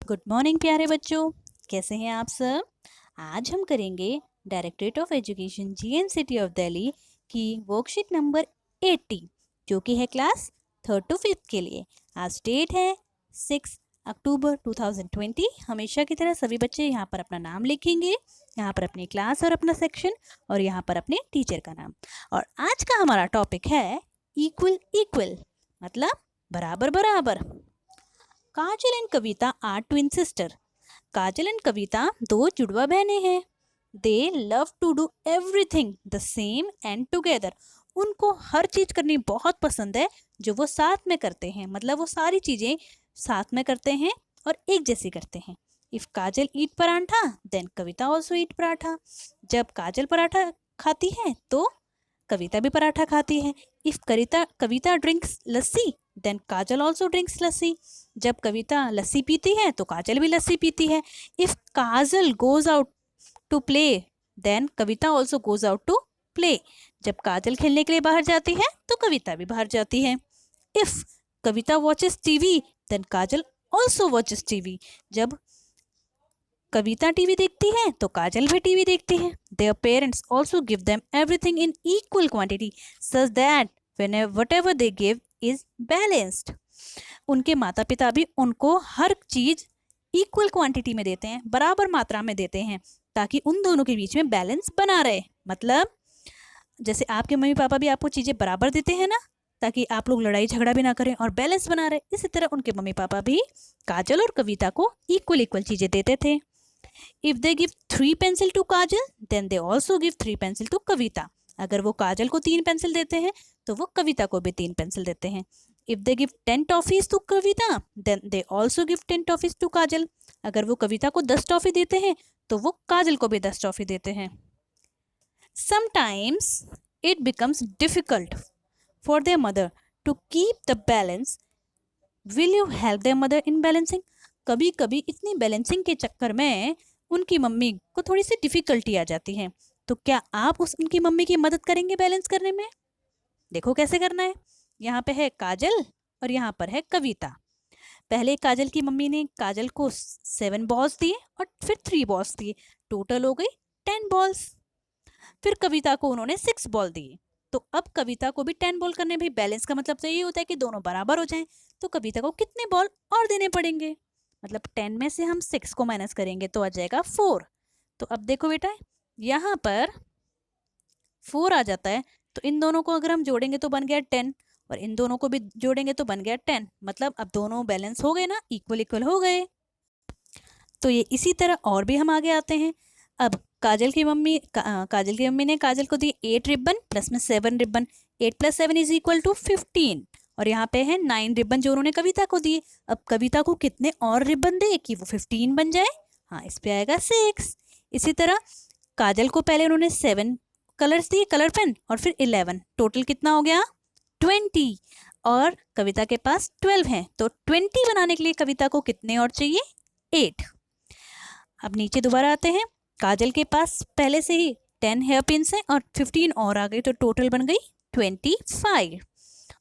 Good morning प्यारे बच्चों, कैसे हैं आप सब। आज हम करेंगे directorate of education GNCT of Delhi की वर्कशीट नंबर 80 जो कि है क्लास 3rd to 5th के लिए। आज डेट है 6 अक्टूबर 2020। हमेशा की तरह सभी बच्चे यहाँ पर अपना नाम लिखेंगे, यहाँ पर अपनी क्लास और अपना सेक्शन और यहाँ पर अपने टीचर का नाम। और आज का हमारा टॉपिक है इक्वल इक्वल, मतलब बराबर बराबर। Kajal and Kavita are twin sister. Kajal and Kavita दो जुड़वा बहनें हैं। They love to do everything the same and together. उनको हर चीज करनी बहुत पसंद है जो वो साथ में करते हैं, मतलब वो सारी चीजें साथ में करते हैं और एक जैसी करते हैं। If Kajal eat paratha then Kavita also eat paratha. जब काजल पराठा खाती है तो कविता भी पराठा खाती है। If Kavita drinks lassi then Kajal also drinks lassi. जब कविता लस्सी पीती है तो काजल भी लस्सी पीती है। If Kajal goes out to play then Kavita also goes out to play. जब काजल खेलने के लिए बाहर जाती है तो कविता भी बाहर जाती है। If Kavita watches TV then Kajal also watches TV. जब कविता टीवी देखती है तो काजल भी टीवी देखती है। Their parents also give them everything in equal quantity such that whatever they give is balanced। उनके माता पिता भी उनको हर चीज इक्वल क्वांटिटी में देते हैं, बराबर मात्रा में देते हैं, ताकि उन दोनों के बीच में बैलेंस बना रहे। मतलब जैसे आपके मम्मी पापा भी आपको चीजें बराबर देते हैं ना, ताकि आप लोग लड़ाई झगड़ा भी ना करें और बैलेंस बना रहे, इसी तरह उनके मम्मी पापा भी काजल और कविता को इक्वल इक्वल चीजें देते थे। If they give 3 pencil to Kajal then they also give 3 pencil to Kavita. अगर वो काजल को 3 पेंसिल देते हैं तो वो कविता को भी 3 पेंसिल देते हैं। If they give 10 toffees to Kavita then they also give 10 toffees to Kajal. अगर वो कविता को 10 टॉफी देते हैं तो वो काजल को भी 10 टॉफी देते हैं। Sometimes it becomes difficult for their mother to keep the balance. Will you help their mother in balancing. कभी कभी इतनी बैलेंसिंग के चक्कर में उनकी मम्मी को थोड़ी सी डिफिकल्टी आ जाती है, तो क्या आप उनकी मम्मी की मदद करेंगे बैलेंस करने में। देखो कैसे करना है। यहाँ पे है काजल और यहाँ पर है कविता। पहले काजल की मम्मी ने काजल को 7 बॉल्स दिए और फिर 3 बॉल्स दिए, टोटल हो गई 10 बॉल्स। फिर कविता को उन्होंने 6 बॉल दिए, तो अब कविता को भी 10 बॉल करने। भाई बैलेंस का मतलब तो ये होता है कि दोनों बराबर हो जाएं, तो कविता को कितने बॉल और देने पड़ेंगे। मतलब 10 में से हम 6 को माइनस करेंगे तो आ जाएगा 4। तो अब देखो बेटा, यहाँ पर 4 आ जाता है, तो इन दोनों को अगर हम जोड़ेंगे तो बन गया 10 और इन दोनों को भी जोड़ेंगे तो बन गया 10। मतलब अब दोनों बैलेंस हो गए ना, इक्वल इक्वल हो गए। तो ये इसी तरह और भी हम आगे आते हैं। अब काजल की मम्मी ने काजल को दी 8 रिबन प्लस में 7 रिबन। 8 + 7 is equal to 15। और यहाँ पे है 9 रिबन जो उन्होंने कविता को दिए। अब कविता को कितने और रिबन दे कि वो 15 बन जाए। हाँ, इस पे आएगा 6। इसी तरह काजल को पहले उन्होंने 7 कलर्स दिए, कलर पेन, और फिर 11, टोटल कितना हो गया 20। और कविता के पास 12 हैं, तो 20 बनाने के लिए कविता को कितने और चाहिए 8। अब नीचे दोबारा आते हैं। काजल के पास पहले से ही 10 हेयर पिन्स हैं और 15 और आ गई, तो टोटल बन गई 25।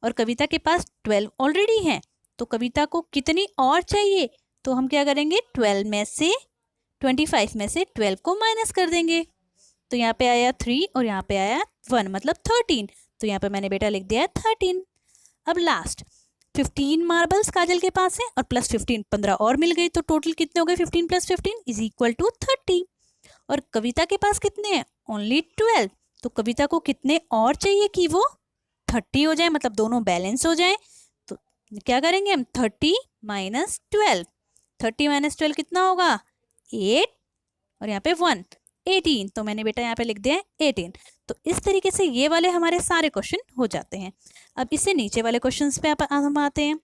और कविता के पास 12 ऑलरेडी हैं, तो कविता को कितनी और चाहिए। तो हम क्या करेंगे, 25 में से 12 को माइनस कर देंगे। तो यहाँ पे आया 3 और यहाँ पे आया 1, मतलब 13। तो यहाँ पे मैंने बेटा लिख दिया 13। अब लास्ट 15 मार्बल्स काजल के पास है और प्लस 15 15 और मिल गई, तो टोटल कितने हो गए 15 + 15 इज इक्वल टू 30। और कविता के पास कितने हैं, ओनली 12। तो कविता को कितने और चाहिए कि वो 30 हो जाए, मतलब दोनों बैलेंस हो जाए। तो क्या करेंगे हम, 30 - 12। 30 - 12 कितना होगा 8 और यहाँ पे 1, 18। तो मैंने बेटा यहाँ पे लिख दिया है 18। तो इस तरीके से ये वाले हमारे सारे क्वेश्चन हो जाते हैं। अब इससे नीचे वाले क्वेश्चंस पे हम आते हैं।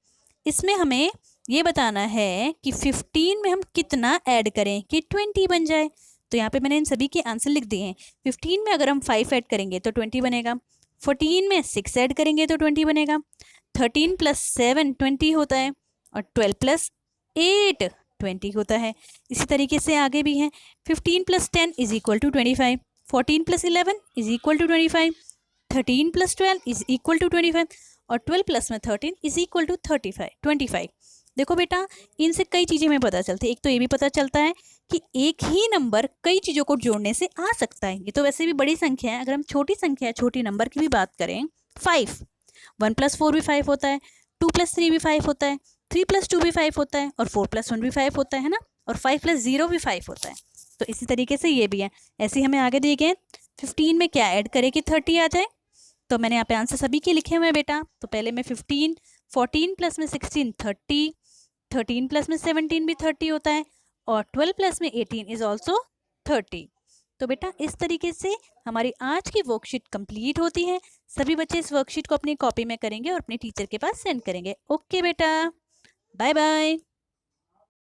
इसमें हमें ये बताना है कि 15 में हम कितना ऐड करें कि 20 बन जाए। तो यहाँ पे मैंने इन सभी के आंसर लिख दिए हैं। 15 में अगर हम 5 ऐड करेंगे तो 20 बनेगा। 14 में 6 ऐड करेंगे तो 20 बनेगा। 13 + 7 20 होता है और 12 + 8 20 होता है। इसी तरीके से आगे भी हैं। 15 + 10 is equal to 25। 14 + 11 is equal to 25। 13 + 12 is equal to 25 और 12 + 13 इज इक्वल टू 25। देखो बेटा, इनसे कई चीज़ें हमें पता चलती है। एक तो ये भी पता चलता है कि एक ही नंबर कई चीज़ों को जोड़ने से आ सकता है। ये तो वैसे भी बड़ी संख्या है। अगर हम छोटी संख्या, छोटी नंबर की भी बात करें, 5, 1+4 भी 5 होता है, 2+3 भी 5 होता है, 3+2 भी 5 होता है, और 4+1 भी 5 होता है ना, और 5+0 भी 5 होता है। तो इसी तरीके से ये भी है। ऐसे ही हमें आगे दिए गए 15 में क्या ऐड करें कि 30 आ जाए। तो मैंने यहाँ पे आंसर सभी के लिखे हुए हैं बेटा। तो पहले मैं 15, 14 प्लस में 16 30, 13 प्लस में 17 भी 30 होता है, और 12 प्लस में 18 इज ऑल्सो 30। तो बेटा इस तरीके से हमारी आज की वर्कशीट कंप्लीट होती है। सभी बच्चे इस वर्कशीट को अपनी कॉपी में करेंगे और अपने टीचर के पास सेंड करेंगे। ओके बेटा, बाय बाय।